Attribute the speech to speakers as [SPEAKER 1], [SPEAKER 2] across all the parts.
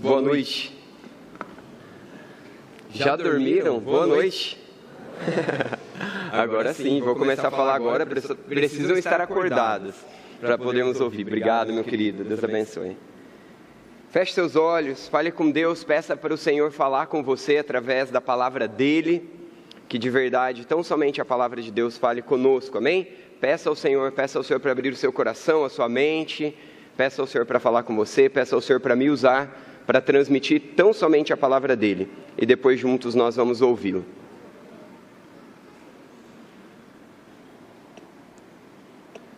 [SPEAKER 1] Boa noite. Já dormiram? Boa noite. Agora sim, vou começar a falar agora. Precisam estar acordados para podermos ouvir. Obrigado, meu querido. Deus abençoe. Feche seus olhos, fale com Deus, peça para o Senhor falar com você através da palavra dEle, que de verdade, tão somente a palavra de Deus fale conosco, amém? Peça ao Senhor para abrir o seu coração, a sua mente, peça ao Senhor para falar com você, peça ao Senhor para me usar, para transmitir tão somente a palavra dEle, e depois juntos nós vamos ouvi-lo.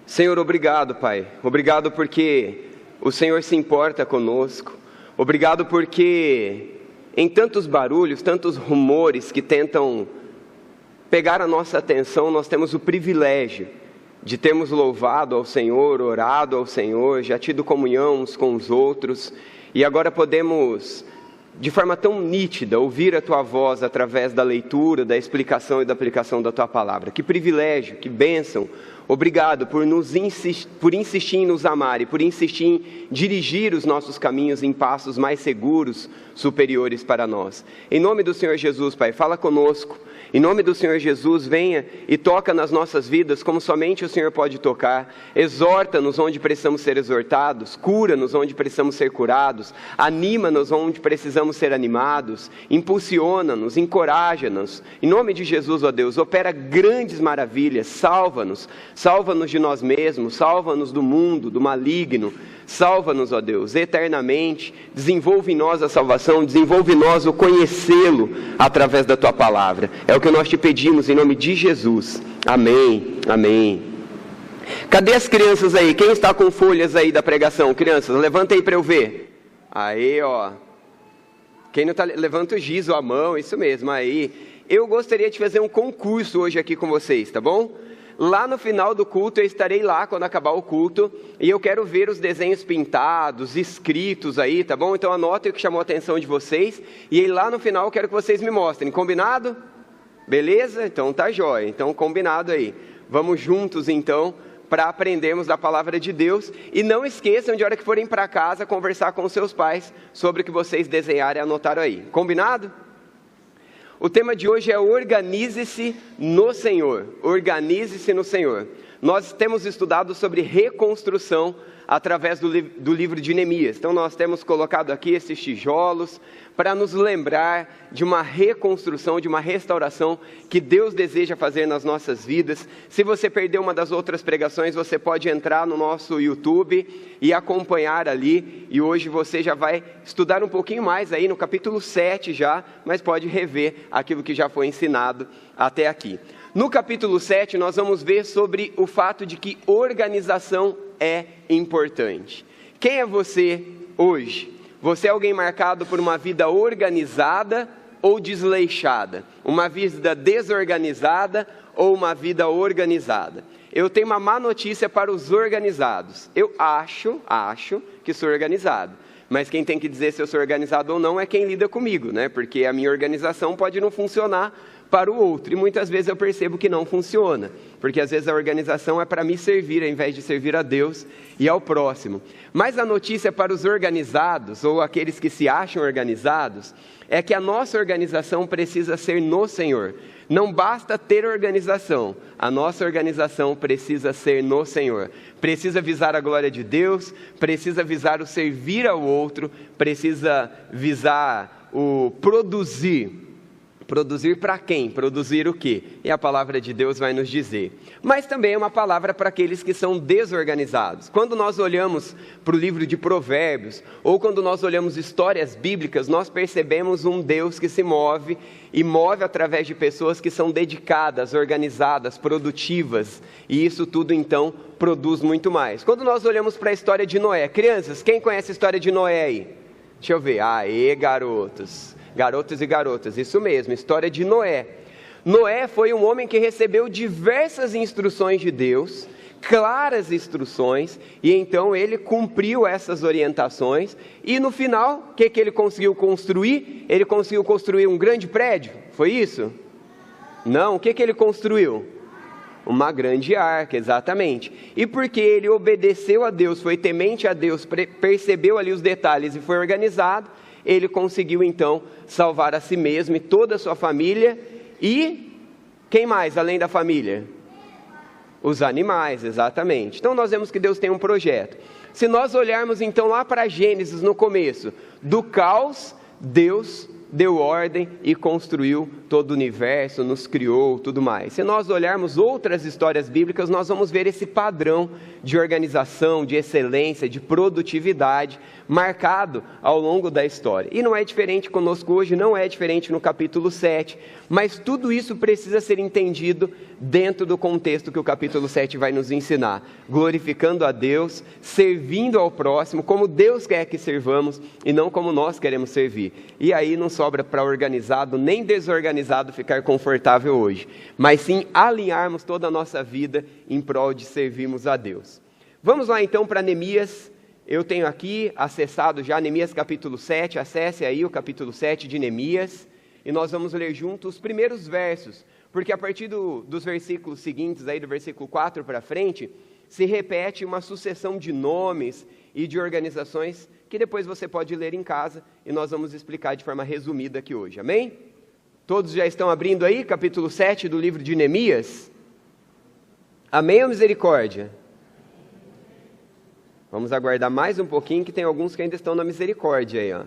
[SPEAKER 1] Senhor, obrigado, Pai, obrigado porque o Senhor se importa conosco, obrigado porque em tantos barulhos, tantos rumores que tentam pegar a nossa atenção, nós temos o privilégio de termos louvado ao Senhor, orado ao Senhor, já tido comunhão uns com os outros, e agora podemos, de forma tão nítida, ouvir a Tua voz através da leitura, da explicação e da aplicação da Tua palavra. Que privilégio, que bênção. Obrigado por insistir em nos amar e por insistir em dirigir os nossos caminhos em passos mais seguros, superiores para nós. Em nome do Senhor Jesus, Pai, fala conosco. Em nome do Senhor Jesus, venha e toca nas nossas vidas como somente o Senhor pode tocar. Exorta-nos onde precisamos ser exortados, cura-nos onde precisamos ser curados, anima-nos onde precisamos ser animados, impulsiona-nos, encoraja-nos. Em nome de Jesus, ó Deus, opera grandes maravilhas, salva-nos de nós mesmos, salva-nos do mundo, do maligno. Salva-nos, ó Deus, eternamente, desenvolve em nós a salvação, desenvolve em nós o conhecê-lo através da Tua palavra. É o que nós te pedimos em nome de Jesus. Amém, amém. Cadê as crianças aí? Quem está com folhas aí da pregação? Crianças, levanta aí para eu ver. Aí, ó. Quem não está, levanta o giz ou a mão, isso mesmo, aí. Eu gostaria de fazer um concurso hoje aqui com vocês, tá bom? Lá no final do culto, eu estarei lá quando acabar o culto, e eu quero ver os desenhos pintados, escritos aí, tá bom? Então anotem o que chamou a atenção de vocês, e aí lá no final eu quero que vocês me mostrem, combinado? Beleza? Então tá jóia, então combinado aí. Vamos juntos então, para aprendermos da palavra de Deus, e não esqueçam de hora que forem para casa, conversar com os seus pais sobre o que vocês desenharam e anotaram aí, combinado? O tema de hoje é organize-se no Senhor. Organize-se no Senhor. Nós temos estudado sobre reconstrução através do livro de Neemias. Então nós temos colocado aqui esses tijolos para nos lembrar de uma reconstrução, de uma restauração que Deus deseja fazer nas nossas vidas. Se você perdeu uma das outras pregações, você pode entrar no nosso YouTube e acompanhar ali. E hoje você já vai estudar um pouquinho mais aí no capítulo 7 já, mas pode rever aquilo que já foi ensinado até aqui. No capítulo 7 nós vamos ver sobre o fato de que organização é importante. Quem é você hoje? Você é alguém marcado por uma vida organizada ou desleixada? Uma vida desorganizada ou uma vida organizada? Eu tenho uma má notícia para os organizados. Eu acho que sou organizado. Mas quem tem que dizer se eu sou organizado ou não é quem lida comigo, né? Porque a minha organização pode não funcionar para o outro. E muitas vezes eu percebo que não funciona. Porque às vezes a organização é para me servir, ao invés de servir a Deus e ao próximo. Mas a notícia para os organizados, ou aqueles que se acham organizados, é que a nossa organização precisa ser no Senhor. Não basta ter organização, a nossa organização precisa ser no Senhor. Precisa visar a glória de Deus, precisa visar o servir ao outro, precisa visar o produzir. Produzir para quem? Produzir o quê? E a palavra de Deus vai nos dizer. Mas também é uma palavra para aqueles que são desorganizados. Quando nós olhamos para o livro de Provérbios, ou quando nós olhamos histórias bíblicas, nós percebemos um Deus que se move, e move através de pessoas que são dedicadas, organizadas, produtivas, e isso tudo então produz muito mais. Quando nós olhamos para a história de Noé, crianças, quem conhece a história de Noé aí? Deixa eu ver, aê garotos. Garotos e garotas, isso mesmo, história de Noé. Noé foi um homem que recebeu diversas instruções de Deus, claras instruções, e então ele cumpriu essas orientações, e no final, o que ele conseguiu construir? Ele conseguiu construir um grande prédio, foi isso? Não, o que ele construiu? Uma grande arca, exatamente. E porque ele obedeceu a Deus, foi temente a Deus, percebeu ali os detalhes e foi organizado, ele conseguiu então salvar a si mesmo e toda a sua família. E quem mais além da família? Os animais, exatamente. Então nós vemos que Deus tem um projeto. Se nós olharmos então lá para Gênesis, no começo, do caos, Deus deu ordem e construiu todo o universo, nos criou, tudo mais. Se nós olharmos outras histórias bíblicas, nós vamos ver esse padrão de organização, de excelência, de produtividade, marcado ao longo da história. E não é diferente conosco hoje, não é diferente no capítulo 7, mas tudo isso precisa ser entendido dentro do contexto que o capítulo 7 vai nos ensinar, glorificando a Deus, servindo ao próximo, como Deus quer que servamos e não como nós queremos servir. E aí não sobra para organizado nem desorganizado ficar confortável hoje, mas sim alinharmos toda a nossa vida em prol de servirmos a Deus. Vamos lá então para Neemias. Eu tenho aqui acessado já Neemias capítulo 7, acesse aí o capítulo 7 de Neemias, e nós vamos ler juntos os primeiros versos, porque a partir dos versículos seguintes, aí do versículo 4 para frente, se repete uma sucessão de nomes e de organizações que depois você pode ler em casa, e nós vamos explicar de forma resumida aqui hoje, amém? Todos já estão abrindo aí, capítulo 7 do livro de Neemias? Amém ou misericórdia? Vamos aguardar mais um pouquinho, que tem alguns que ainda estão na misericórdia aí, ó.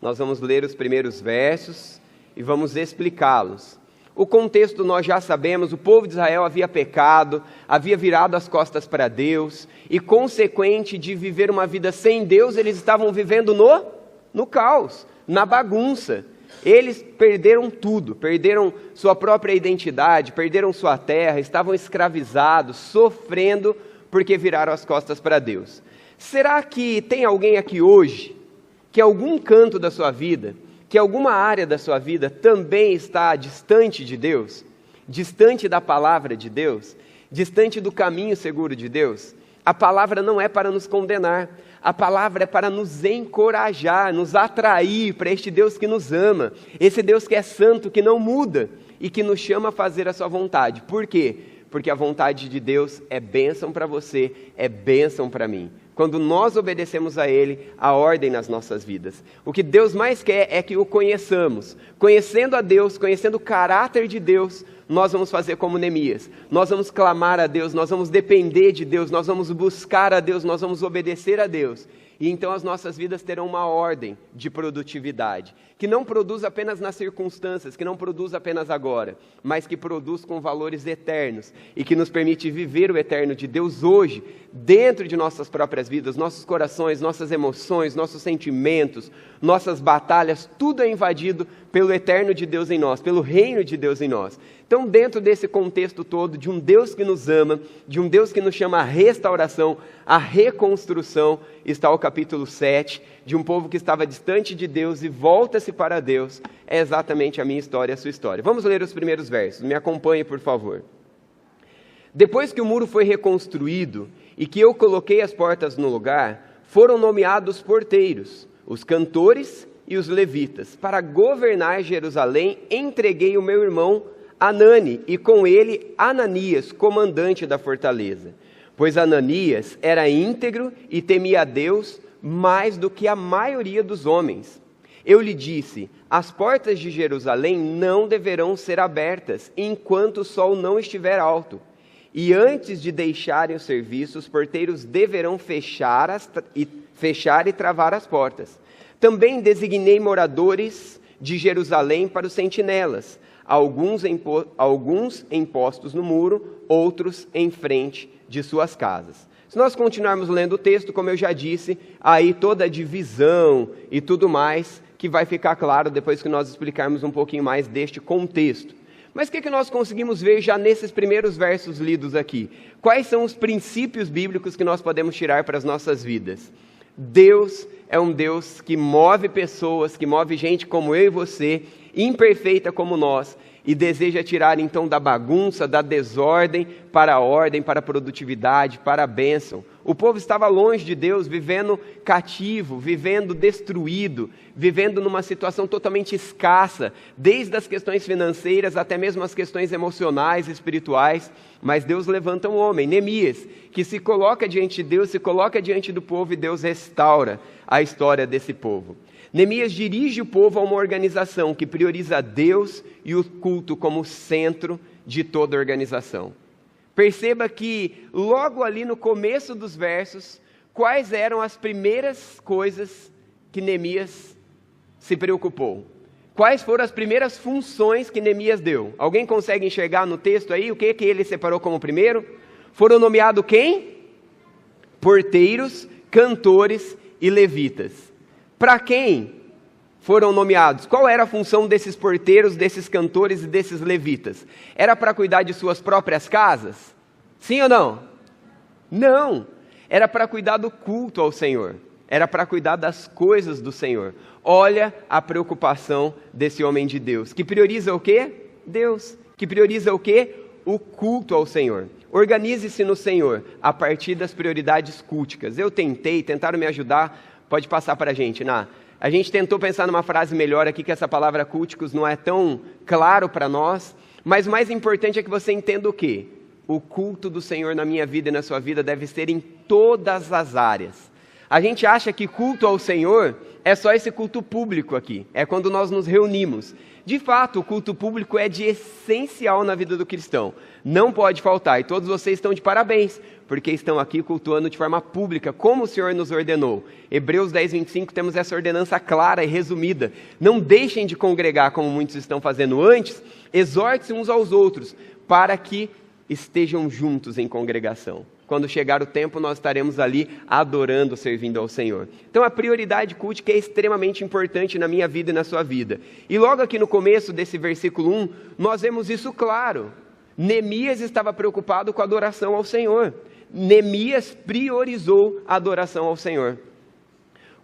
[SPEAKER 1] Nós vamos ler os primeiros versos e vamos explicá-los. O contexto nós já sabemos, o povo de Israel havia pecado, havia virado as costas para Deus, e consequente de viver uma vida sem Deus, eles estavam vivendo no caos, na bagunça. Eles perderam tudo, perderam sua própria identidade, perderam sua terra, estavam escravizados, sofrendo, porque viraram as costas para Deus. Será que tem alguém aqui hoje, que algum canto da sua vida, que alguma área da sua vida também está distante de Deus, distante da palavra de Deus, distante do caminho seguro de Deus? A palavra não é para nos condenar, a palavra é para nos encorajar, nos atrair para este Deus que nos ama, esse Deus que é santo, que não muda e que nos chama a fazer a sua vontade. Por quê? Porque a vontade de Deus é bênção para você, é bênção para mim. Quando nós obedecemos a Ele, a ordem nas nossas vidas. O que Deus mais quer é que o conheçamos. Conhecendo a Deus, conhecendo o caráter de Deus, nós vamos fazer como Neemias. Nós vamos clamar a Deus, nós vamos depender de Deus, nós vamos buscar a Deus, nós vamos obedecer a Deus. E então as nossas vidas terão uma ordem de produtividade, que não produz apenas nas circunstâncias, que não produz apenas agora, mas que produz com valores eternos e que nos permite viver o eterno de Deus hoje, dentro de nossas próprias vidas, nossos corações, nossas emoções, nossos sentimentos, nossas batalhas, tudo é invadido pelo eterno de Deus em nós, pelo reino de Deus em nós. Então, dentro desse contexto todo, de um Deus que nos ama, de um Deus que nos chama à restauração, à reconstrução, está o capítulo 7, de um povo que estava distante de Deus e volta-se para Deus. É exatamente a minha história e a sua história. Vamos ler os primeiros versos, me acompanhe, por favor. Depois que o muro foi reconstruído e que eu coloquei as portas no lugar, foram nomeados porteiros, os cantores e os levitas. Para governar Jerusalém, entreguei o meu irmão Anani, e com ele Ananias, comandante da fortaleza. Pois Ananias era íntegro e temia a Deus mais do que a maioria dos homens. Eu lhe disse: as portas de Jerusalém não deverão ser abertas enquanto o sol não estiver alto. E antes de deixarem o serviço, os porteiros deverão fechar e travar as portas. Também designei moradores de Jerusalém para os sentinelas, alguns em postos no muro, outros em frente de suas casas. Se nós continuarmos lendo o texto, como eu já disse, aí toda a divisão e tudo mais, que vai ficar claro depois que nós explicarmos um pouquinho mais deste contexto. Mas o que nós conseguimos ver já nesses primeiros versos lidos aqui? Quais são os princípios bíblicos que nós podemos tirar para as nossas vidas? Deus é um Deus que move pessoas, que move gente como eu e você, imperfeita como nós, e deseja tirar então da bagunça, da desordem, para a ordem, para a produtividade, para a bênção. O povo estava longe de Deus, vivendo cativo, vivendo destruído, vivendo numa situação totalmente escassa, desde as questões financeiras até mesmo as questões emocionais e espirituais. Mas Deus levanta um homem, Neemias, que se coloca diante de Deus, se coloca diante do povo, e Deus restaura a história desse povo. Neemias dirige o povo a uma organização que prioriza Deus e o culto como centro de toda a organização. Perceba que logo ali no começo dos versos, quais eram as primeiras coisas que Neemias se preocupou? Quais foram as primeiras funções que Neemias deu? Alguém consegue enxergar no texto aí o que ele separou como primeiro? Foram nomeados quem? Porteiros, cantores e levitas. Para quem foram nomeados? Qual era a função desses porteiros, desses cantores e desses levitas? Era para cuidar de suas próprias casas? Sim ou não? Não! Era para cuidar do culto ao Senhor. Era para cuidar das coisas do Senhor. Olha a preocupação desse homem de Deus, que prioriza o quê? Deus. Que prioriza o quê? O culto ao Senhor. Organize-se no Senhor a partir das prioridades culticas. Tentaram me ajudar, pode passar para a gente, Ná. A gente tentou pensar numa frase melhor aqui, que essa palavra culticos não é tão claro para nós, mas o mais importante é que você entenda o quê? O culto do Senhor na minha vida e na sua vida deve ser em todas as áreas. A gente acha que culto ao Senhor é só esse culto público aqui, é quando nós nos reunimos. De fato, o culto público é de essencial na vida do cristão, não pode faltar, e todos vocês estão de parabéns, porque estão aqui cultuando de forma pública, como o Senhor nos ordenou. Hebreus 10, 25, temos essa ordenança clara e resumida. Não deixem de congregar como muitos estão fazendo antes, exortem-se uns aos outros, para que estejam juntos em congregação. Quando chegar o tempo, nós estaremos ali adorando, servindo ao Senhor. Então a prioridade cultica é extremamente importante na minha vida e na sua vida. E logo aqui no começo desse versículo 1, nós vemos isso claro. Neemias estava preocupado com a adoração ao Senhor. Neemias priorizou a adoração ao Senhor.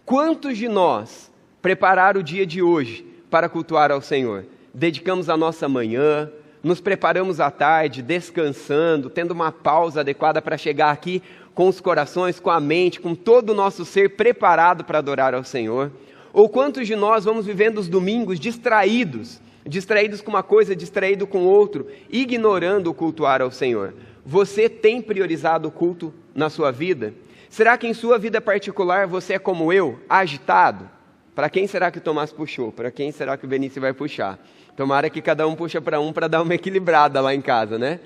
[SPEAKER 1] Quantos de nós prepararam o dia de hoje para cultuar ao Senhor? Dedicamos a nossa manhã, nos preparamos à tarde, descansando, tendo uma pausa adequada para chegar aqui com os corações, com a mente, com todo o nosso ser preparado para adorar ao Senhor? Ou quantos de nós vamos vivendo os domingos distraídos com uma coisa, distraído com outro, ignorando o cultuar ao Senhor? Você tem priorizado o culto na sua vida? Será que em sua vida particular você é como eu, agitado? Para quem será que o Tomás puxou? Para quem será que o Benício vai puxar? Tomara que cada um puxa para dar uma equilibrada lá em casa, né?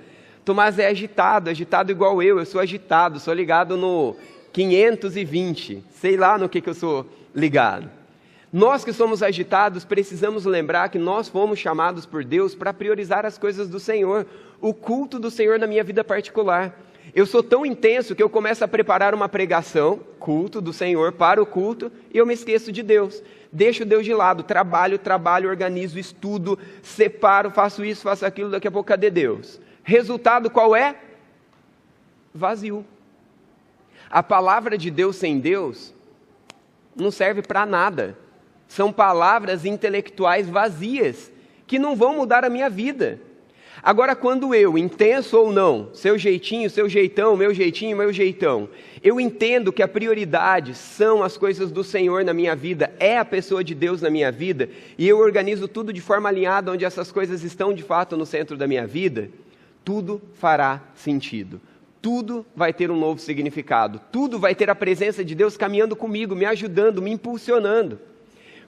[SPEAKER 1] Tomás é agitado igual eu sou agitado, sou ligado no 520, sei lá no que eu sou ligado. Nós que somos agitados, precisamos lembrar que nós fomos chamados por Deus para priorizar as coisas do Senhor, o culto do Senhor na minha vida particular. Eu sou tão intenso que eu começo a preparar uma pregação, culto do Senhor, para o culto, e eu me esqueço de Deus. Deixo Deus de lado, trabalho, organizo, estudo, separo, faço isso, faço aquilo, daqui a pouco cadê Deus? Resultado qual é? Vazio. A palavra de Deus sem Deus não serve para nada. São palavras intelectuais vazias, que não vão mudar a minha vida. Agora, quando eu, intenso ou não, seu jeitinho, seu jeitão, meu jeitinho, meu jeitão, eu entendo que a prioridade são as coisas do Senhor na minha vida, é a pessoa de Deus na minha vida, e eu organizo tudo de forma alinhada, onde essas coisas estão de fato no centro da minha vida, tudo fará sentido. Tudo vai ter um novo significado, tudo vai ter a presença de Deus caminhando comigo, me ajudando, me impulsionando.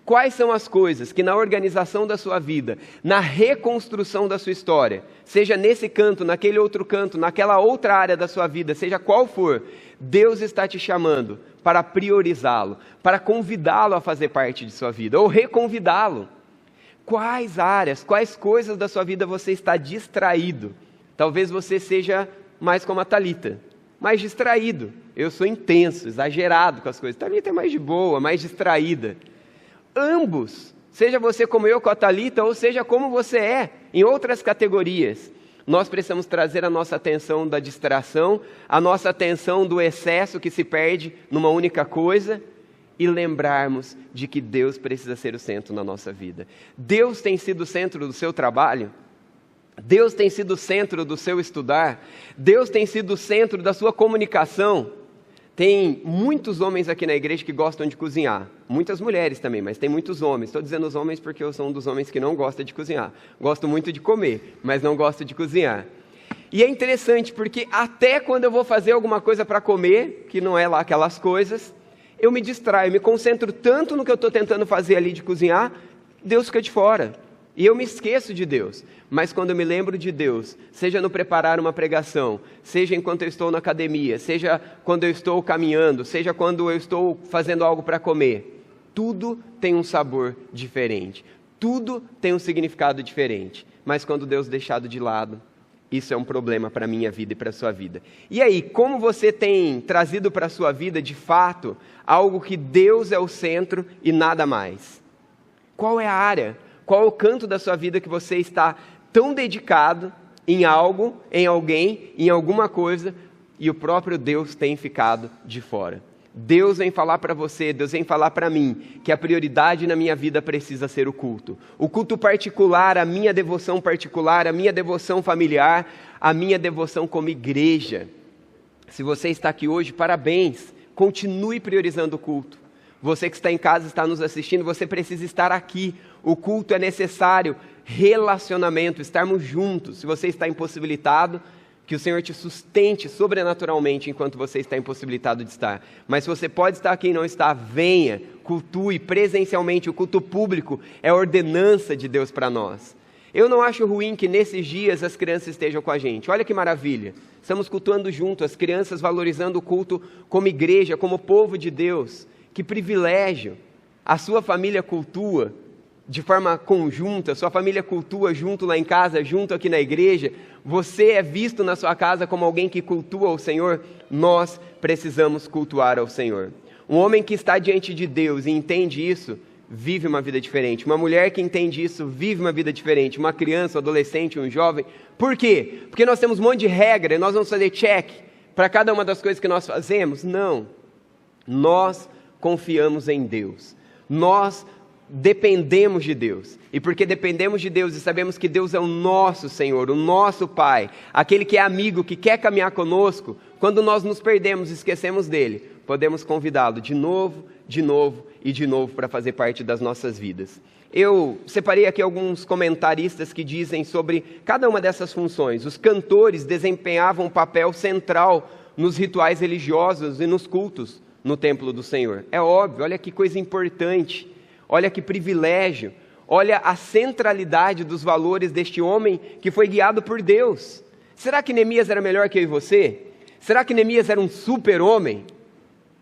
[SPEAKER 1] Quais são as coisas que na organização da sua vida, na reconstrução da sua história, seja nesse canto, naquele outro canto, naquela outra área da sua vida, seja qual for, Deus está te chamando para priorizá-lo, para convidá-lo a fazer parte de sua vida, ou reconvidá-lo. Quais áreas, quais coisas da sua vida você está distraído? Talvez você seja mais como a Thalita, mais distraído. Eu sou intenso, exagerado com as coisas. Thalita é mais de boa, mais distraída. Ambos, seja você como eu com a Thalita, ou seja como você é, em outras categorias, nós precisamos trazer a nossa atenção da distração, a nossa atenção do excesso que se perde numa única coisa, e lembrarmos de que Deus precisa ser o centro na nossa vida. Deus tem sido o centro do seu trabalho? Deus tem sido o centro do seu estudar? Deus tem sido o centro da sua comunicação? Tem muitos homens aqui na igreja que gostam de cozinhar, muitas mulheres também, mas tem muitos homens. Estou dizendo os homens porque eu sou um dos homens que não gosta de cozinhar. Gosto muito de comer, mas não gosto de cozinhar. E é interessante porque até quando eu vou fazer alguma coisa para comer, que não é lá aquelas coisas, eu me distraio, me concentro tanto no que eu estou tentando fazer ali de cozinhar, Deus fica de fora. E eu me esqueço de Deus. Mas quando eu me lembro de Deus, seja no preparar uma pregação, seja enquanto eu estou na academia, seja quando eu estou caminhando, seja quando eu estou fazendo algo para comer, tudo tem um sabor diferente. Tudo tem um significado diferente. Mas quando Deus é deixado de lado, isso é um problema para a minha vida e para a sua vida. E aí, como você tem trazido para a sua vida, de fato, algo que Deus é o centro e nada mais? Qual é a área? Qual é o canto da sua vida que você está tão dedicado em algo, em alguém, em alguma coisa, e o próprio Deus tem ficado de fora? Deus vem falar para você, Deus vem falar para mim, que a prioridade na minha vida precisa ser o culto. O culto particular, a minha devoção particular, a minha devoção familiar, a minha devoção como igreja. Se você está aqui hoje, parabéns, continue priorizando o culto. Você que está em casa, está nos assistindo, você precisa estar aqui. O culto é necessário, relacionamento, estarmos juntos. Se você está impossibilitado, que o Senhor te sustente sobrenaturalmente enquanto você está impossibilitado de estar. Mas se você pode estar aqui e não está, venha, cultue presencialmente. O culto público é a ordenança de Deus para nós. Eu não acho ruim que nesses dias as crianças estejam com a gente. Olha que maravilha. Estamos cultuando junto, as crianças valorizando o culto como igreja, como povo de Deus. Que privilégio. A sua família cultua de forma conjunta, sua família cultua junto lá em casa, junto aqui na igreja. Você é visto na sua casa como alguém que cultua o Senhor. Nós precisamos cultuar ao Senhor. Um homem que está diante de Deus e entende isso, vive uma vida diferente. Uma mulher que entende isso, vive uma vida diferente. Uma criança, um adolescente, um jovem. Por quê? Porque nós temos um monte de regra e nós vamos fazer check para cada uma das coisas que nós fazemos? Não. Nós confiamos em Deus. Nós dependemos de Deus. E porque dependemos de Deus e sabemos que Deus é o nosso Senhor, o nosso Pai, aquele que é amigo, que quer caminhar conosco, quando nós nos perdemos e esquecemos dele, podemos convidá-lo de novo e de novo para fazer parte das nossas vidas. Eu separei aqui alguns comentaristas que dizem sobre cada uma dessas funções. Os cantores desempenhavam um papel central nos rituais religiosos e nos cultos no templo do Senhor. É óbvio, olha que coisa importante. Olha que privilégio, olha a centralidade dos valores deste homem que foi guiado por Deus. Será que Neemias era melhor que eu e você? Será que Neemias era um super-homem?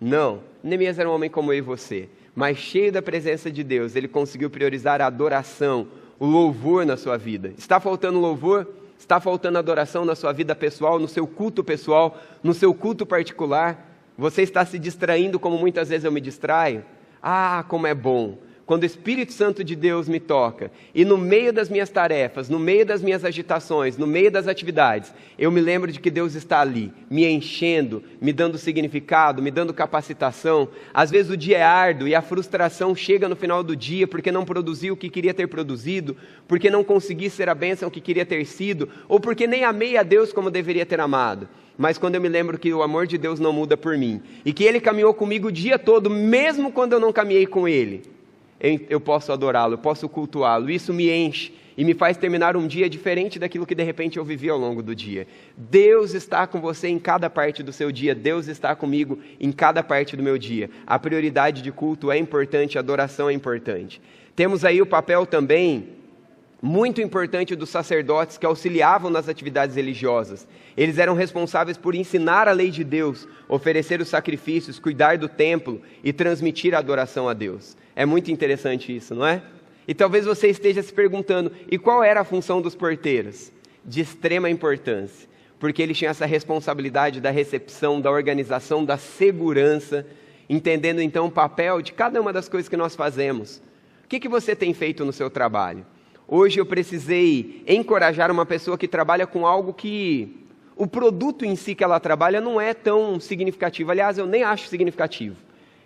[SPEAKER 1] Não, Neemias era um homem como eu e você, mas cheio da presença de Deus. Ele conseguiu priorizar a adoração, o louvor na sua vida. Está faltando louvor? Está faltando adoração na sua vida pessoal, no seu culto pessoal, no seu culto particular? Você está se distraindo como muitas vezes eu me distraio? Ah, como é bom! Quando o Espírito Santo de Deus me toca, e no meio das minhas tarefas, no meio das minhas agitações, no meio das atividades, eu me lembro de que Deus está ali, me enchendo, me dando significado, me dando capacitação. Às vezes o dia é árduo e a frustração chega no final do dia, porque não produziu o que queria ter produzido, porque não consegui ser a bênção que queria ter sido, ou porque nem amei a Deus como deveria ter amado. Mas quando eu me lembro que o amor de Deus não muda por mim, e que Ele caminhou comigo o dia todo, mesmo quando eu não caminhei com Ele, eu posso adorá-lo, eu posso cultuá-lo. Isso me enche e me faz terminar um dia diferente daquilo que de repente eu vivi ao longo do dia. Deus está com você em cada parte do seu dia. Deus está comigo em cada parte do meu dia. A prioridade de culto é importante, a adoração é importante. Temos aí o papel também muito importante dos sacerdotes que auxiliavam nas atividades religiosas. Eles eram responsáveis por ensinar a lei de Deus, oferecer os sacrifícios, cuidar do templo e transmitir a adoração a Deus. É muito interessante isso, não é? E talvez você esteja se perguntando, e qual era a função dos porteiros? De extrema importância, porque eles tinham essa responsabilidade da recepção, da organização, da segurança, entendendo então o papel de cada uma das coisas que nós fazemos. O que você tem feito no seu trabalho? Hoje eu precisei encorajar uma pessoa que trabalha com algo que o produto em si que ela trabalha não é tão significativo. Aliás, eu nem acho significativo.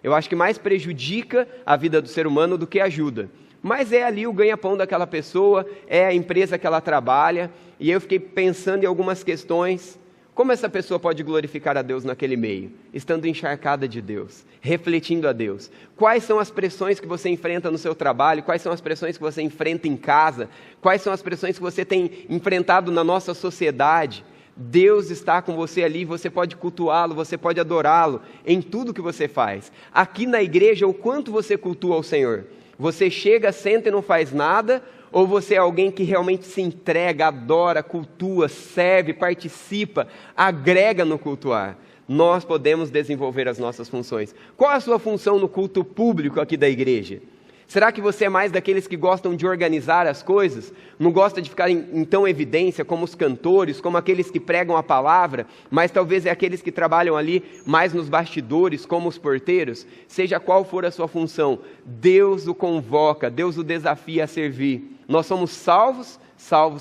[SPEAKER 1] Eu acho que mais prejudica a vida do ser humano do que ajuda. Mas é ali o ganha-pão daquela pessoa, é a empresa que ela trabalha. E eu fiquei pensando em algumas questões. Como essa pessoa pode glorificar a Deus naquele meio? Estando encharcada de Deus, refletindo a Deus. Quais são as pressões que você enfrenta no seu trabalho? Quais são as pressões que você enfrenta em casa? Quais são as pressões que você tem enfrentado na nossa sociedade? Deus está com você ali, você pode cultuá-lo, você pode adorá-lo em tudo que você faz. Aqui na igreja, o quanto você cultua o Senhor? Você chega, senta e não faz nada, ou você é alguém que realmente se entrega, adora, cultua, serve, participa, agrega no cultuar? Nós podemos desenvolver as nossas funções. Qual é a sua função no culto público aqui da igreja? Será que você é mais daqueles que gostam de organizar as coisas? Não gosta de ficar em tão evidência como os cantores, como aqueles que pregam a palavra, mas talvez é aqueles que trabalham ali mais nos bastidores, como os porteiros? Seja qual for a sua função, Deus o convoca, Deus o desafia a servir. Nós somos salvos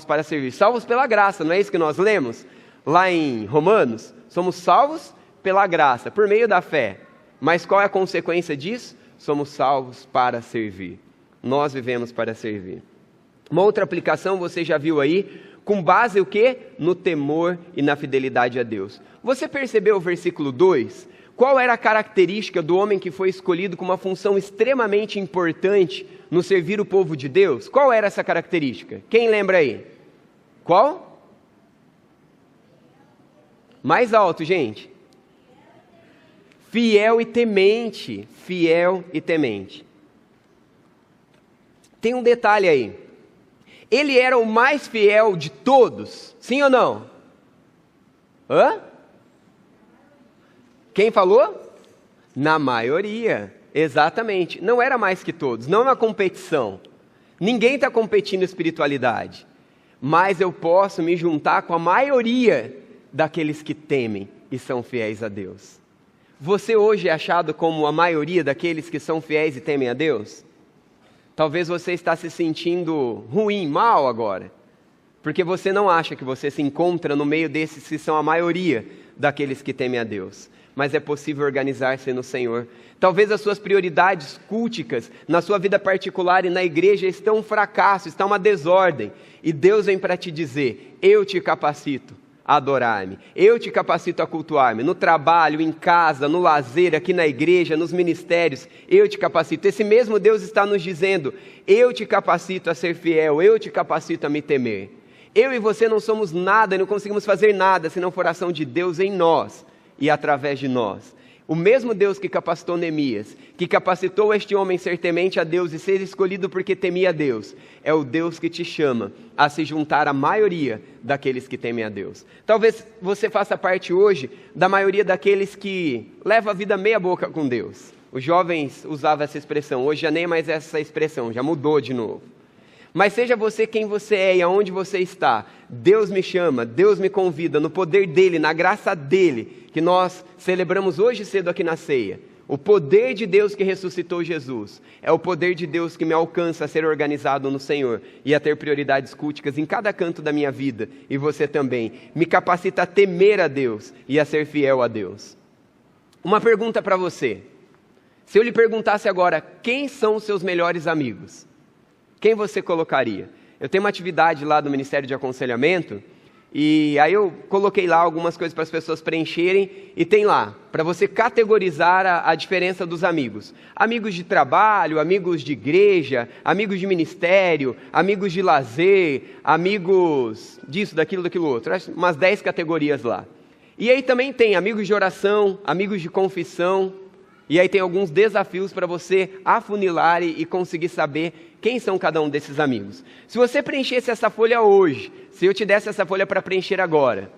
[SPEAKER 1] para servir. Salvos pela graça, não é isso que nós lemos? Lá em Romanos, somos salvos pela graça, por meio da fé. Mas qual é a consequência disso? Somos salvos para servir. Nós vivemos para servir. Uma outra aplicação você já viu aí, com base o quê? No temor e na fidelidade a Deus. Você percebeu o versículo 2? Qual era a característica do homem que foi escolhido com uma função extremamente importante no servir o povo de Deus? Qual era essa característica? Quem lembra aí? Qual? Mais alto, gente. Fiel e temente. Fiel e temente. Tem um detalhe aí. Ele era o mais fiel de todos, sim ou não? Hã? Quem falou? Na maioria, exatamente. Não era mais que todos, não é uma competição. Ninguém está competindo em espiritualidade. Mas eu posso me juntar com a maioria daqueles que temem e são fiéis a Deus. Você hoje é achado como a maioria daqueles que são fiéis e temem a Deus? Talvez você está se sentindo ruim, mal agora, porque você não acha que você se encontra no meio desses que são a maioria daqueles que temem a Deus. Mas é possível organizar-se no Senhor. Talvez as suas prioridades culticas, na sua vida particular e na igreja, estão um fracasso, está uma desordem. E Deus vem para te dizer, eu te capacito a adorar-me, eu te capacito a cultuar-me, no trabalho, em casa, no lazer, aqui na igreja, nos ministérios, eu te capacito. Esse mesmo Deus está nos dizendo, eu te capacito a ser fiel, eu te capacito a me temer. Eu e você não somos nada, não conseguimos fazer nada, se não for ação de Deus em nós e através de nós. O mesmo Deus que capacitou Neemias, que capacitou este homem ser temente a Deus e ser escolhido porque temia a Deus, é o Deus que te chama a se juntar à maioria daqueles que temem a Deus. Talvez você faça parte hoje da maioria daqueles que levam a vida meia boca com Deus. Os jovens usavam essa expressão, hoje já nem mais essa expressão, já mudou de novo. Mas seja você quem você é e aonde você está, Deus me chama, Deus me convida, no poder dEle, na graça dEle, que nós celebramos hoje cedo aqui na ceia. O poder de Deus que ressuscitou Jesus, é o poder de Deus que me alcança a ser organizado no Senhor e a ter prioridades culticas em cada canto da minha vida, e você também, me capacita a temer a Deus e a ser fiel a Deus. Uma pergunta para você, se eu lhe perguntasse agora, quem são os seus melhores amigos? Quem você colocaria? Eu tenho uma atividade lá do Ministério de Aconselhamento, e aí eu coloquei lá algumas coisas para as pessoas preencherem, e tem lá, para você categorizar a diferença dos amigos. Amigos de trabalho, amigos de igreja, amigos de ministério, amigos de lazer, amigos disso, daquilo outro. Umas 10 categorias lá. E aí também tem amigos de oração, amigos de confissão, e aí tem alguns desafios para você afunilar e conseguir saber quem são cada um desses amigos. Se você preenchesse essa folha hoje, se eu te desse essa folha para preencher agora,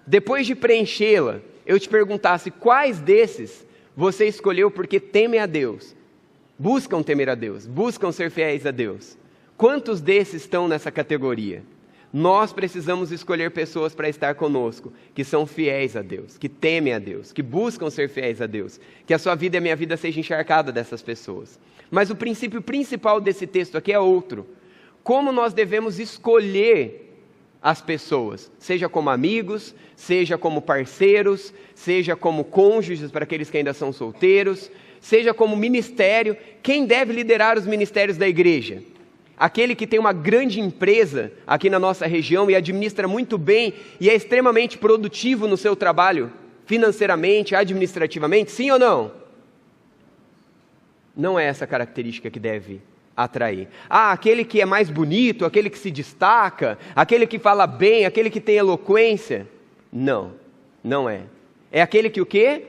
[SPEAKER 1] depois de preenchê-la, eu te perguntasse quais desses você escolheu porque temem a Deus, buscam temer a Deus, buscam ser fiéis a Deus. Quantos desses estão nessa categoria? Nós precisamos escolher pessoas para estar conosco, que são fiéis a Deus, que temem a Deus, que buscam ser fiéis a Deus, que a sua vida e a minha vida seja encharcada dessas pessoas. Mas o princípio principal desse texto aqui é outro. Como nós devemos escolher as pessoas, seja como amigos, seja como parceiros, seja como cônjuges para aqueles que ainda são solteiros, seja como ministério, quem deve liderar os ministérios da igreja? Aquele que tem uma grande empresa aqui na nossa região e administra muito bem e é extremamente produtivo no seu trabalho, financeiramente, administrativamente, sim ou não? Não é essa característica que deve atrair. Aquele que é mais bonito, aquele que se destaca, aquele que fala bem, aquele que tem eloquência. Não, não é. É aquele que o quê?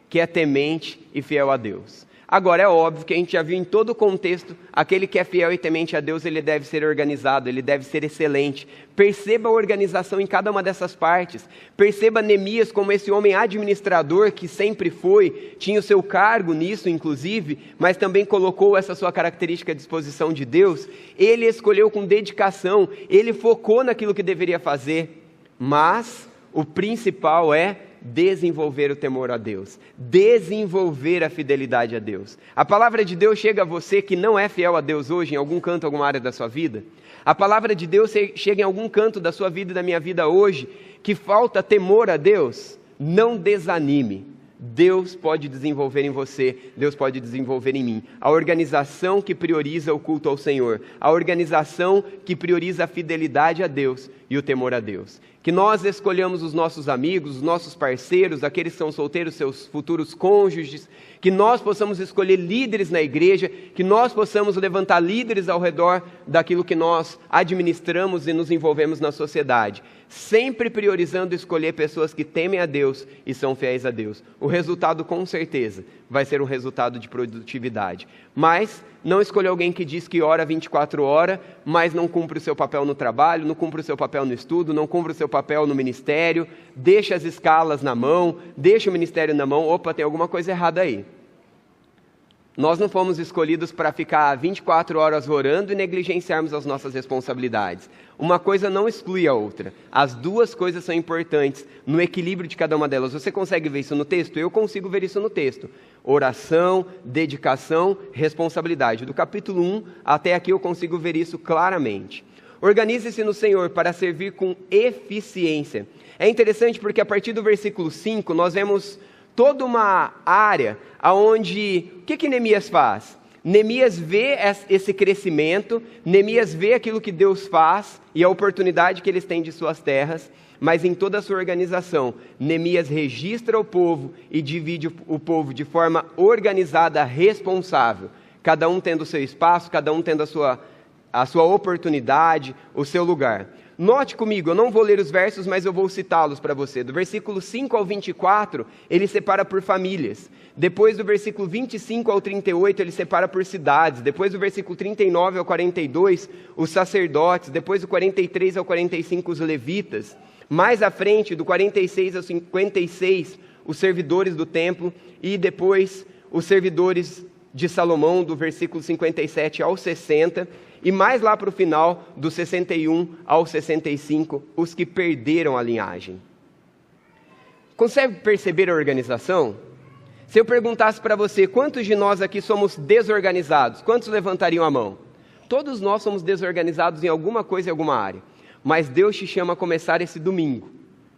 [SPEAKER 1] Que é temente e fiel a Deus. Agora, é óbvio que a gente já viu em todo o contexto, aquele que é fiel e temente a Deus, ele deve ser organizado, ele deve ser excelente. Perceba a organização em cada uma dessas partes. Perceba Neemias como esse homem administrador que sempre foi, tinha o seu cargo nisso, inclusive, mas também colocou essa sua característica à disposição de Deus. Ele escolheu com dedicação, ele focou naquilo que deveria fazer, mas o principal é desenvolver o temor a Deus, desenvolver a fidelidade a Deus. A palavra de Deus chega a você que não é fiel a Deus hoje, em algum canto, alguma área da sua vida? A palavra de Deus chega em algum canto da sua vida e da minha vida hoje, que falta temor a Deus? Não desanime. Deus pode desenvolver em você, Deus pode desenvolver em mim. A organização que prioriza o culto ao Senhor, a organização que prioriza a fidelidade a Deus e o temor a Deus. Que nós escolhamos os nossos amigos, os nossos parceiros, aqueles que são solteiros, seus futuros cônjuges, que nós possamos escolher líderes na igreja, que nós possamos levantar líderes ao redor daquilo que nós administramos e nos envolvemos na sociedade. Sempre priorizando escolher pessoas que temem a Deus e são fiéis a Deus. O resultado, com certeza, vai ser um resultado de produtividade. Mas não escolher alguém que diz que ora 24 horas, mas não cumpre o seu papel no trabalho, não cumpre o seu papel no estudo, não cumpre o seu papel no ministério, deixa as escalas na mão, deixa o ministério na mão. Opa, tem alguma coisa errada aí. Nós não fomos escolhidos para ficar 24 horas orando e negligenciarmos as nossas responsabilidades. Uma coisa não exclui a outra. As duas coisas são importantes no equilíbrio de cada uma delas. Você consegue ver isso no texto? Eu consigo ver isso no texto. Oração, dedicação, responsabilidade. Do capítulo 1 até aqui eu consigo ver isso claramente. Organize-se no Senhor para servir com eficiência. É interessante porque a partir do versículo 5 nós vemos toda uma área onde, o que Neemias faz? Neemias vê esse crescimento, Neemias vê aquilo que Deus faz e a oportunidade que eles têm de suas terras, mas em toda a sua organização, Neemias registra o povo e divide o povo de forma organizada, responsável, cada um tendo o seu espaço, cada um tendo a sua oportunidade, o seu lugar. Note comigo, eu não vou ler os versos, mas eu vou citá-los para você. Do versículo 5 ao 24, ele separa por famílias. Depois do versículo 25 ao 38, ele separa por cidades. Depois do versículo 39 ao 42, os sacerdotes. Depois do 43 ao 45, os levitas. Mais à frente, do 46 ao 56, os servidores do templo. E depois, os servidores de Salomão, do versículo 57 ao 60. E mais lá para o final, do 61 ao 65, os que perderam a linhagem. Consegue perceber a organização? Se eu perguntasse para você, quantos de nós aqui somos desorganizados? Quantos levantariam a mão? Todos nós somos desorganizados em alguma coisa, em alguma área. Mas Deus te chama a começar esse domingo.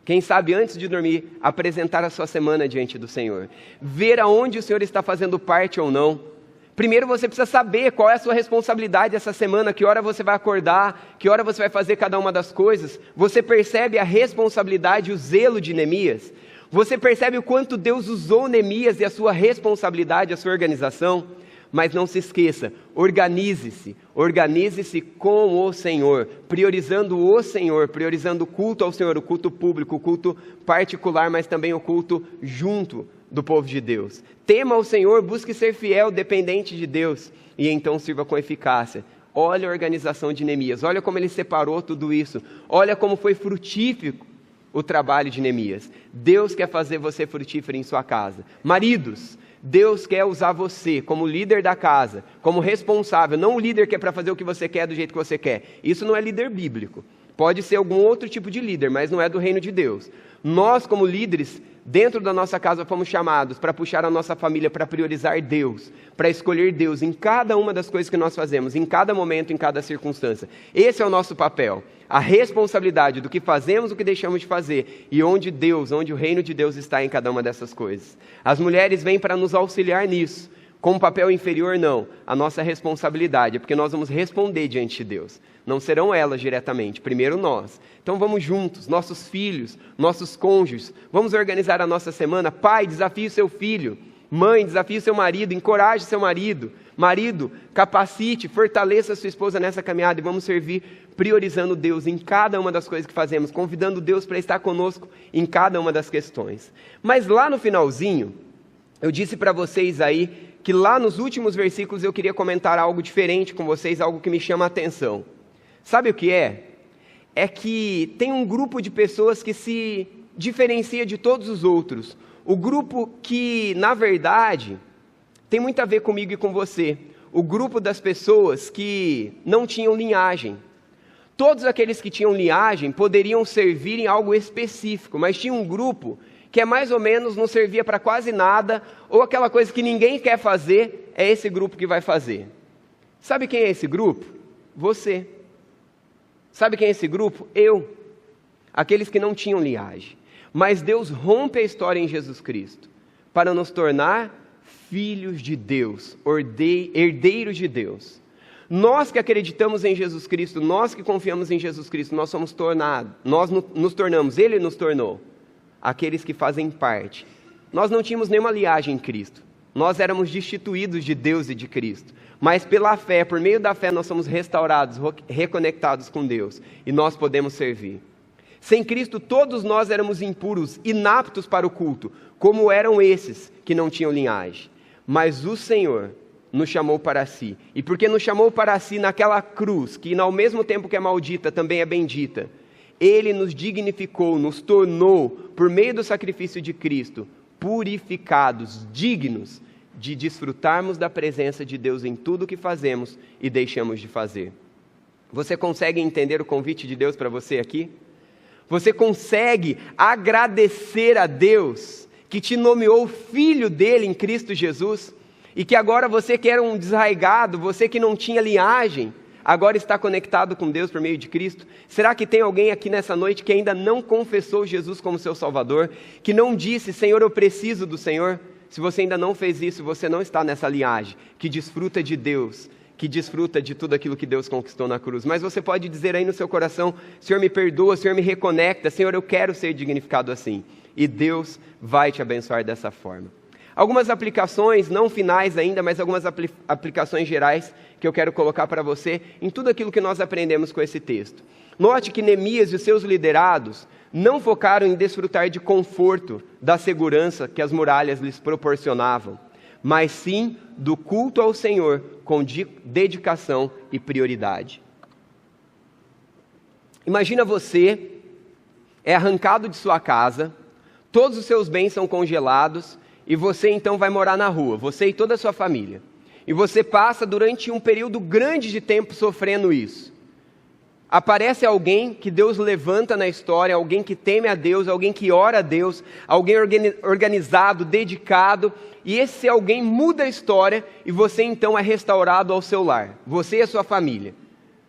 [SPEAKER 1] Quem sabe antes de dormir, apresentar a sua semana diante do Senhor. Ver aonde o Senhor está fazendo parte ou não. Primeiro você precisa saber qual é a sua responsabilidade essa semana, que hora você vai acordar, que hora você vai fazer cada uma das coisas. Você percebe a responsabilidade e o zelo de Neemias? Você percebe o quanto Deus usou Neemias e a sua responsabilidade, a sua organização? Mas não se esqueça, organize-se com o Senhor, priorizando o Senhor, priorizando o culto ao Senhor, o culto público, o culto particular, mas também o culto junto do povo de Deus. Tema o Senhor, busque ser fiel, dependente de Deus, e então sirva com eficácia. Olha a organização de Neemias, olha como ele separou tudo isso, olha como foi frutífero o trabalho de Neemias. Deus quer fazer você frutífero em sua casa. Maridos, Deus quer usar você como líder da casa, como responsável, não o líder que é para fazer o que você quer do jeito que você quer. Isso não é líder bíblico. Pode ser algum outro tipo de líder, mas não é do reino de Deus. Nós, como líderes, dentro da nossa casa, fomos chamados para puxar a nossa família, para priorizar Deus, para escolher Deus em cada uma das coisas que nós fazemos, em cada momento, em cada circunstância. Esse é o nosso papel. A responsabilidade do que fazemos, o que deixamos de fazer, e onde o reino de Deus está em cada uma dessas coisas. As mulheres vêm para nos auxiliar nisso. Com um papel inferior, não. A nossa responsabilidade é porque nós vamos responder diante de Deus. Não serão elas diretamente, primeiro nós. Então vamos juntos, nossos filhos, nossos cônjuges. Vamos organizar a nossa semana. Pai, desafie o seu filho. Mãe, desafie o seu marido, encoraje seu marido. Marido, capacite, fortaleça a sua esposa nessa caminhada e vamos servir priorizando Deus em cada uma das coisas que fazemos, convidando Deus para estar conosco em cada uma das questões. Mas lá no finalzinho, eu disse para vocês aí que lá nos últimos versículos eu queria comentar algo diferente com vocês, algo que me chama a atenção. Sabe o que é? É que tem um grupo de pessoas que se diferencia de todos os outros. O grupo que, na verdade, tem muito a ver comigo e com você. O grupo das pessoas que não tinham linhagem. Todos aqueles que tinham linhagem poderiam servir em algo específico, mas tinha um grupo que é mais ou menos não servia para quase nada, ou aquela coisa que ninguém quer fazer, é esse grupo que vai fazer. Sabe quem é esse grupo? Você. Sabe quem é esse grupo? Eu. Aqueles que não tinham linhagem. Mas Deus rompe a história em Jesus Cristo para nos tornar filhos de Deus, herdeiros de Deus. Nós que acreditamos em Jesus Cristo, nós que confiamos em Jesus Cristo, nós somos tornados, nós nos tornamos, Ele nos tornou, aqueles que fazem parte. Nós não tínhamos nenhuma linhagem em Cristo, nós éramos destituídos de Deus e de Cristo, mas pela fé, por meio da fé, nós somos restaurados, reconectados com Deus, e nós podemos servir. Sem Cristo, todos nós éramos impuros, inaptos para o culto, como eram esses que não tinham linhagem. Mas o Senhor nos chamou para si. E porque nos chamou para si naquela cruz, que ao mesmo tempo que é maldita, também é bendita, Ele nos dignificou, nos tornou, por meio do sacrifício de Cristo, purificados, dignos de desfrutarmos da presença de Deus em tudo o que fazemos e deixamos de fazer. Você consegue entender o convite de Deus para você aqui? Você consegue agradecer a Deus que te nomeou filho dele em Cristo Jesus? E que agora você que era um desarraigado, você que não tinha linhagem, agora está conectado com Deus por meio de Cristo? Será que tem alguém aqui nessa noite que ainda não confessou Jesus como seu Salvador? Que não disse, Senhor, eu preciso do Senhor? Se você ainda não fez isso, você não está nessa linhagem, que desfruta de Deus, que desfruta de tudo aquilo que Deus conquistou na cruz. Mas você pode dizer aí no seu coração, Senhor, me perdoa, Senhor, me reconecta, Senhor, eu quero ser dignificado assim. E Deus vai te abençoar dessa forma. Algumas aplicações, não finais ainda, mas algumas aplicações gerais que eu quero colocar para você em tudo aquilo que nós aprendemos com esse texto. Note que Neemias e os seus liderados não focaram em desfrutar de conforto, da segurança que as muralhas lhes proporcionavam, mas sim do culto ao Senhor com dedicação e prioridade. Imagina você é arrancado de sua casa, todos os seus bens são congelados, e você então vai morar na rua, você e toda a sua família. E você passa durante um período grande de tempo sofrendo isso. Aparece alguém que Deus levanta na história, alguém que teme a Deus, alguém que ora a Deus, alguém organizado, dedicado, e esse alguém muda a história e você então é restaurado ao seu lar, você e a sua família.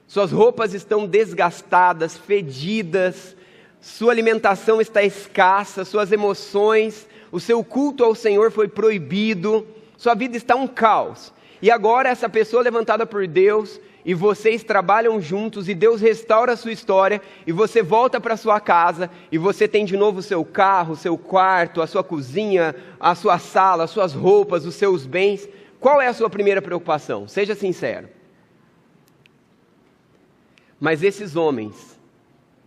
[SPEAKER 1] Suas roupas estão desgastadas, fedidas, sua alimentação está escassa, suas emoções, o seu culto ao Senhor foi proibido, sua vida está um caos. E agora essa pessoa levantada por Deus, e vocês trabalham juntos, e Deus restaura a sua história, e você volta para sua casa, e você tem de novo o seu carro, o seu quarto, a sua cozinha, a sua sala, as suas roupas, os seus bens. Qual é a sua primeira preocupação? Seja sincero. Mas esses homens,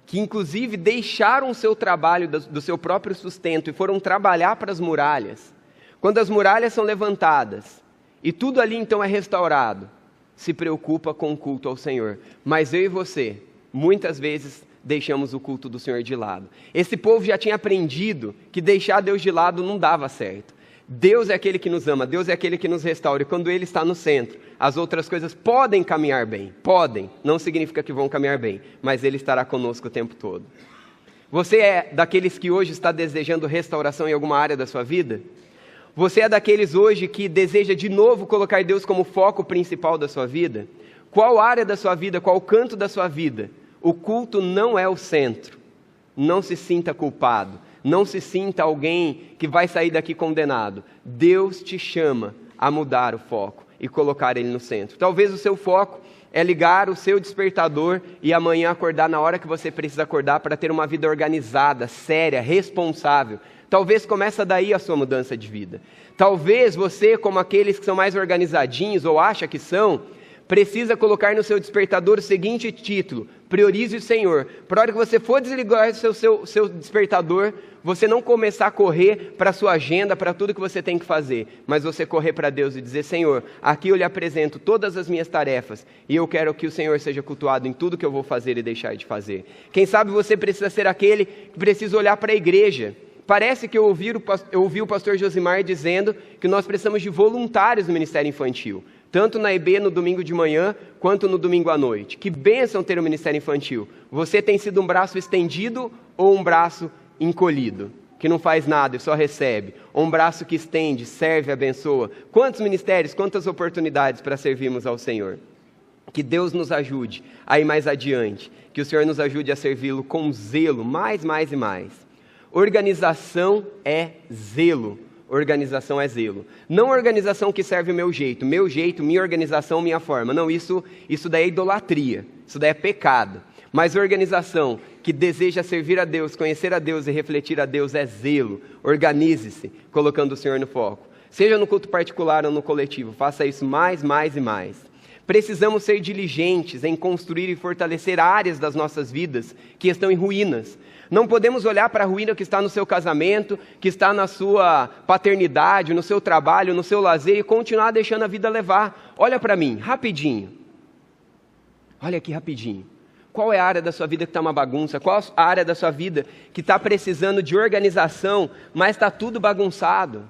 [SPEAKER 1] que inclusive deixaram o seu trabalho do seu próprio sustento e foram trabalhar para as muralhas, quando as muralhas são levantadas e tudo ali então é restaurado, se preocupa com o culto ao Senhor. Mas eu e você, muitas vezes deixamos o culto do Senhor de lado. Esse povo já tinha aprendido que deixar Deus de lado não dava certo. Deus é aquele que nos ama, Deus é aquele que nos restaura, e quando Ele está no centro, as outras coisas podem caminhar bem, podem, não significa que vão caminhar bem, mas Ele estará conosco o tempo todo. Você é daqueles que hoje está desejando restauração em alguma área da sua vida? Você é daqueles hoje que deseja de novo colocar Deus como foco principal da sua vida? Qual área da sua vida, qual canto da sua vida? O culto não é o centro. Não se sinta culpado. Não se sinta alguém que vai sair daqui condenado. Deus te chama a mudar o foco e colocar Ele no centro. Talvez o seu foco é ligar o seu despertador e amanhã acordar na hora que você precisa acordar para ter uma vida organizada, séria, responsável. Talvez começa daí a sua mudança de vida. Talvez você, como aqueles que são mais organizadinhos ou acha que são, precisa colocar no seu despertador o seguinte título: priorize o Senhor. Para a hora que você for desligar o seu despertador, você não começar a correr para a sua agenda, para tudo que você tem que fazer, mas você correr para Deus e dizer: Senhor, aqui eu lhe apresento todas as minhas tarefas, e eu quero que o Senhor seja cultuado em tudo que eu vou fazer e deixar de fazer. Quem sabe você precisa ser aquele que precisa olhar para a igreja. Parece que eu ouvi o pastor Josimar dizendo que nós precisamos de voluntários no Ministério Infantil, tanto na EB no domingo de manhã, quanto no domingo à noite. Que bênção ter o Ministério Infantil. Você tem sido um braço estendido ou um braço encolhido, que não faz nada e só recebe? Ou um braço que estende, serve, abençoa? Quantos ministérios, quantas oportunidades para servirmos ao Senhor? Que Deus nos ajude a ir mais adiante, que o Senhor nos ajude a servi-lo com zelo, mais e mais. Organização é zelo. Organização é zelo. Não organização que serve o meu jeito, minha organização, minha forma. Não, isso daí é idolatria, isso daí é pecado. Mas organização que deseja servir a Deus, conhecer a Deus e refletir a Deus é zelo. Organize-se, colocando o Senhor no foco. Seja no culto particular ou no coletivo, faça isso mais e mais. Precisamos ser diligentes em construir e fortalecer áreas das nossas vidas que estão em ruínas. Não podemos olhar para a ruína que está no seu casamento, que está na sua paternidade, no seu trabalho, no seu lazer e continuar deixando a vida levar. Olha para mim, rapidinho. Olha aqui rapidinho. Qual é a área da sua vida que está uma bagunça? Qual a área da sua vida que está precisando de organização, mas está tudo bagunçado?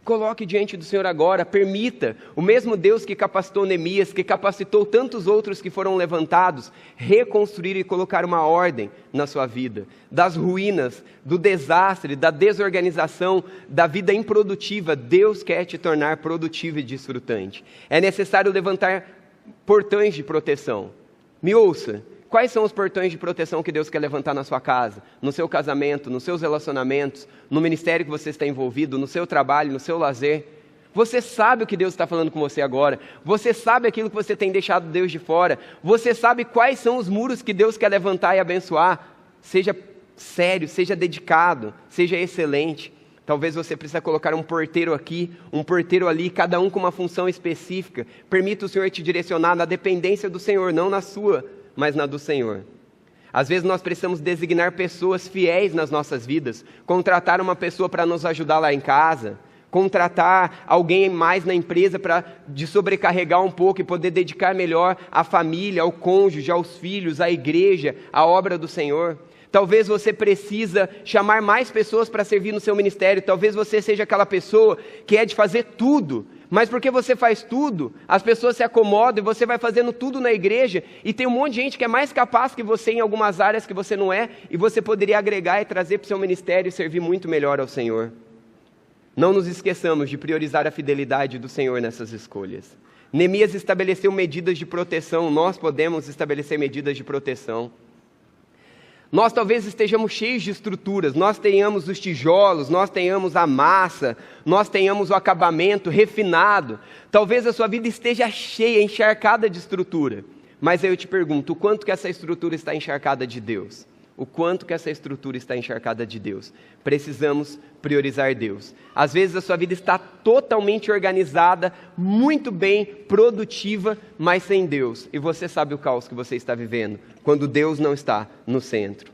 [SPEAKER 1] Coloque diante do Senhor agora, permita o mesmo Deus que capacitou Neemias, que capacitou tantos outros que foram levantados, reconstruir e colocar uma ordem na sua vida. Das ruínas, do desastre, da desorganização, da vida improdutiva, Deus quer te tornar produtivo e desfrutante. É necessário levantar portões de proteção. Me ouça. Quais são os portões de proteção que Deus quer levantar na sua casa, no seu casamento, nos seus relacionamentos, no ministério que você está envolvido, no seu trabalho, no seu lazer? Você sabe o que Deus está falando com você agora. Você sabe aquilo que você tem deixado Deus de fora. Você sabe quais são os muros que Deus quer levantar e abençoar. Seja sério, seja dedicado, seja excelente. Talvez você precise colocar um porteiro aqui, um porteiro ali, cada um com uma função específica. Permita o Senhor te direcionar na dependência do Senhor, não na sua, mas na do Senhor. Às vezes nós precisamos designar pessoas fiéis nas nossas vidas, contratar uma pessoa para nos ajudar lá em casa, contratar alguém mais na empresa para de sobrecarregar um pouco e poder dedicar melhor à família, ao cônjuge, aos filhos, à igreja, à obra do Senhor. Talvez você precisa chamar mais pessoas para servir no seu ministério. Talvez você seja aquela pessoa que é de fazer tudo, mas porque você faz tudo, as pessoas se acomodam e você vai fazendo tudo na igreja e tem um monte de gente que é mais capaz que você em algumas áreas que você não é e você poderia agregar e trazer para o seu ministério e servir muito melhor ao Senhor. Não nos esqueçamos de priorizar a fidelidade do Senhor nessas escolhas. Neemias estabeleceu medidas de proteção, nós podemos estabelecer medidas de proteção. Nós talvez estejamos cheios de estruturas, nós tenhamos os tijolos, nós tenhamos a massa, nós tenhamos o acabamento refinado. Talvez a sua vida esteja cheia, encharcada de estrutura. Mas aí eu te pergunto, o quanto que essa estrutura está encharcada de Deus? O quanto que essa estrutura está encharcada de Deus? Precisamos priorizar Deus. Às vezes a sua vida está totalmente organizada, muito bem, produtiva, mas sem Deus. E você sabe o caos que você está vivendo, quando Deus não está no centro.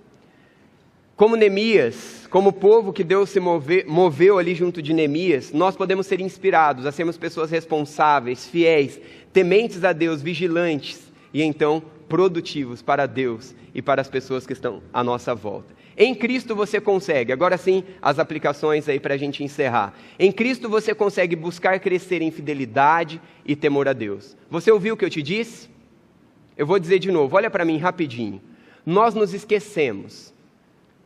[SPEAKER 1] Como Neemias, como povo que Deus se moveu ali junto de Neemias, nós podemos ser inspirados a sermos pessoas responsáveis, fiéis, tementes a Deus, vigilantes e então produtivos para Deus e para as pessoas que estão à nossa volta. Em Cristo você consegue, agora sim, as aplicações aí para a gente encerrar. Em Cristo você consegue buscar crescer em fidelidade e temor a Deus. Você ouviu o que eu te disse? Eu vou dizer de novo, olha para mim rapidinho. Nós nos esquecemos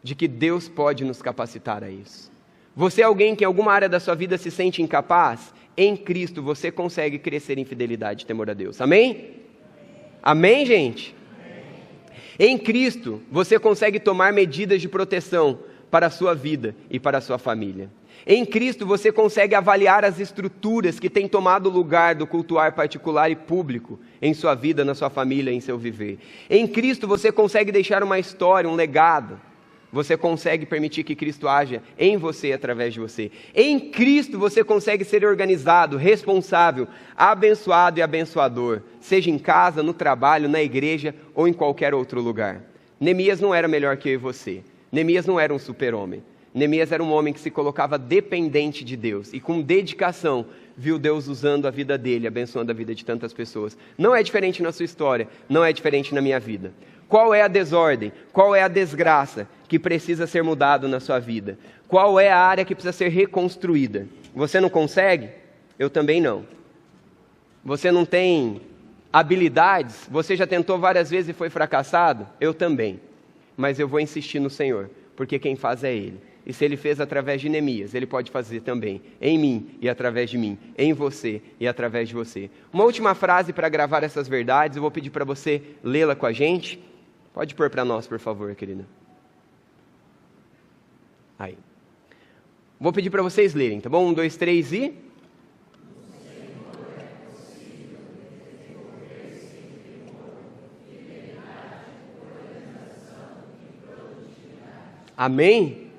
[SPEAKER 1] de que Deus pode nos capacitar a isso. Você é alguém que em alguma área da sua vida se sente incapaz? Em Cristo você consegue crescer em fidelidade e temor a Deus. Amém? Amém, gente? Em Cristo, você consegue tomar medidas de proteção para a sua vida e para a sua família. Em Cristo, você consegue avaliar as estruturas que têm tomado o lugar do cultuar particular e público em sua vida, na sua família, em seu viver. Em Cristo, você consegue deixar uma história, um legado. você consegue permitir que Cristo haja em você e através de você. Em Cristo você consegue ser organizado, responsável, abençoado e abençoador, seja em casa, no trabalho, na igreja ou em qualquer outro lugar. Neemias não era melhor que eu e você. Neemias não era um super-homem. Neemias era um homem que se colocava dependente de Deus e com dedicação viu Deus usando a vida dele, abençoando a vida de tantas pessoas. Não é diferente na sua história, não é diferente na minha vida. Qual é a desordem? Qual é a desgraça que precisa ser mudado na sua vida? Qual é a área que precisa ser reconstruída? Você não consegue? Eu também não. Você não tem habilidades? Você já tentou várias vezes e foi fracassado? Eu também. Mas eu vou insistir no Senhor, porque quem faz é Ele. E se Ele fez através de Neemias, Ele pode fazer também em mim e através de mim, em você e através de você. Uma última frase para gravar essas verdades, eu vou pedir para você lê-la com a gente. Pode pôr para nós, por favor, querida. Aí. Vou pedir para vocês lerem, tá bom? 1, 2, 3 e... Amém?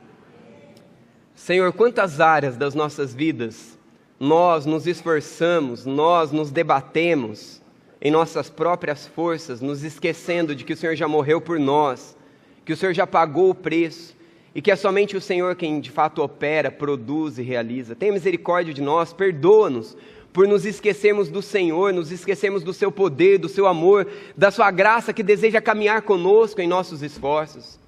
[SPEAKER 1] Senhor, quantas áreas das nossas vidas nós nos esforçamos, nós nos debatemos em nossas próprias forças, nos esquecendo de que o Senhor já morreu por nós, que o Senhor já pagou o preço e que é somente o Senhor quem de fato opera, produz e realiza. Tenha misericórdia de nós, perdoa-nos por nos esquecermos do Senhor, nos esquecermos do seu poder, do seu amor, da sua graça que deseja caminhar conosco em nossos esforços.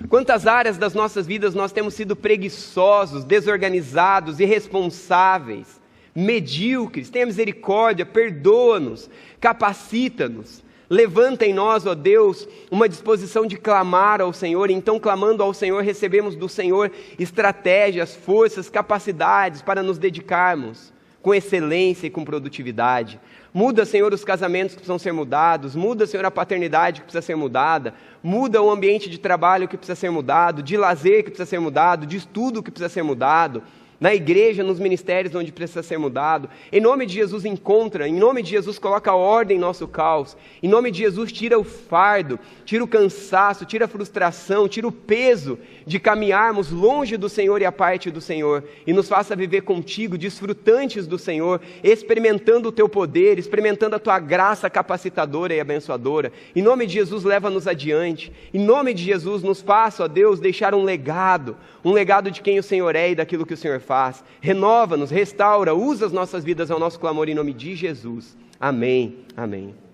[SPEAKER 1] Quantas áreas das nossas vidas nós temos sido preguiçosos, desorganizados, irresponsáveis, medíocres. Tenha misericórdia, perdoa-nos, capacita-nos. Levanta em nós, ó Deus, uma disposição de clamar ao Senhor, e então clamando ao Senhor, recebemos do Senhor estratégias, forças, capacidades para nos dedicarmos com excelência e com produtividade. Muda, Senhor, os casamentos que precisam ser mudados, muda, Senhor, a paternidade que precisa ser mudada, muda o ambiente de trabalho que precisa ser mudado, de lazer que precisa ser mudado, de estudo que precisa ser mudado, na igreja, nos ministérios onde precisa ser mudado. Em nome de Jesus encontra, em nome de Jesus coloca ordem em nosso caos, em nome de Jesus tira o fardo, tira o cansaço, tira a frustração, tira o peso de caminharmos longe do Senhor e a parte do Senhor, e nos faça viver contigo, desfrutantes do Senhor, experimentando o teu poder, experimentando a tua graça capacitadora e abençoadora. Em nome de Jesus leva-nos adiante, em nome de Jesus nos faça, ó Deus, deixar um legado de quem o Senhor é e daquilo que o Senhor faz. Renova-nos, restaura, usa as nossas vidas ao nosso clamor em nome de Jesus. Amém. Amém.